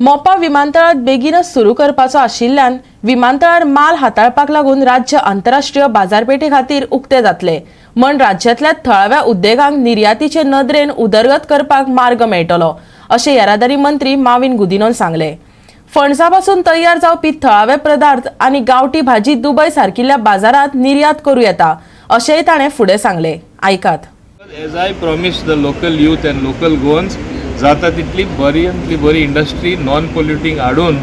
मोपा विमानतळात बेगीनच सुरू करपाचो आशिल्ल्यान विमानतळार माल हाताळपाक लागून राज्य आंतरराष्ट्रीय बाजारपेठे खातीर उक्ते जातले म्हण राज्यांतल्या थळाव्या उद्देगांक निर्यातीचे नदरेन उदरगत करपाक मार्ग मेळटलो अशें येरादारी मंत्री माविन गुदिनोन सांगले। फणसापासून तयार जावपी थळावे पदार्थ आनी गांवठी भाजी दुबय सारकिल्ल्या बाजारांत निर्यात करूं येता अशेंय ताणें फुडें सांगले। आयकात। As I promised the local youth and local Goans, जाता तितली बरी इंडस्ट्री नॉन पोल्युटिंग हाडून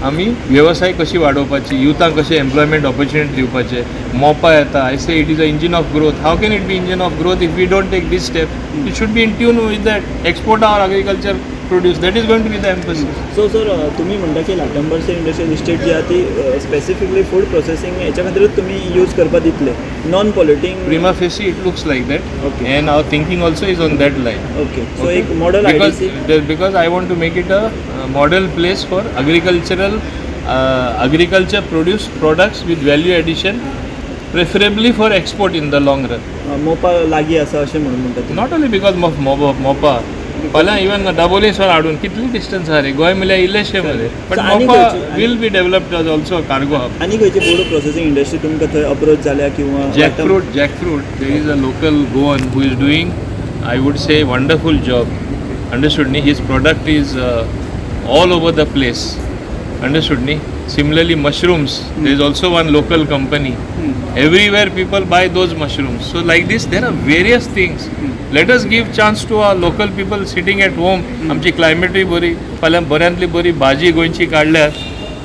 आमी वेवसाय कशी वाडोवपाची, युथांक कशें एम्प्लॉयमेंट ऑपॉर्च्युनिटी दिवपाचे। मोपा येता, I say it is a engine of growth. How can it be engine of growth if we don't take this step? It should be in tune with that. Export our agriculture produce. That is going to be the emphasis. So sir तुम्ही म्हणटा की लाटंबरचे industrial estate जी आहा ती specifically food processing हेच्या खातीरूच तुम्ही use करपा दितले non पॉल्युटिंग। Prima facie it looks like that. Okay. And our thinking also is on that line. Okay so एक model Because I want to make it a model place for agriculture produced products with value addition, preferably for export in the long run. मोपा लागीं आसा अशें म्हणून म्हणटा Not only because of मोपा, पहिला even दाबोलेश्वर हाडून कितली डिस्टन्स आहा रे गोंय म्हणल्यार इल्लेशें मरे, but Mopa will be developed as also cargo hub. आनी खंयची फूड प्रोसेसिंग इंडस्ट्री तुमकां थंय अप्रोच जाल्या किंवा jackfruit there is a local Goan who is doing I would say wonderful job, understood न्ही। His product is all over the place, understood ni. Similarly mushrooms, there is also one local company. Everywhere people buy those mushrooms. So like this there are various things. Let us give chance to our local people sitting at home. आमची climate बरी, फाल्यां बऱ्यांतली बरी भाजी गोंयची काडल्यार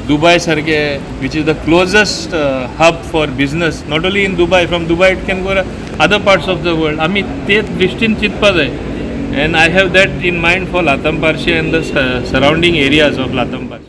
दुबय सारखे which is the closest hub for business, not only in Dubai, from Dubai it can go to other parts of the world. आमी ते दृश्टीन चिंतपा जाय, and I have that in mind for Latamparshi and the surrounding areas of Latamparshi.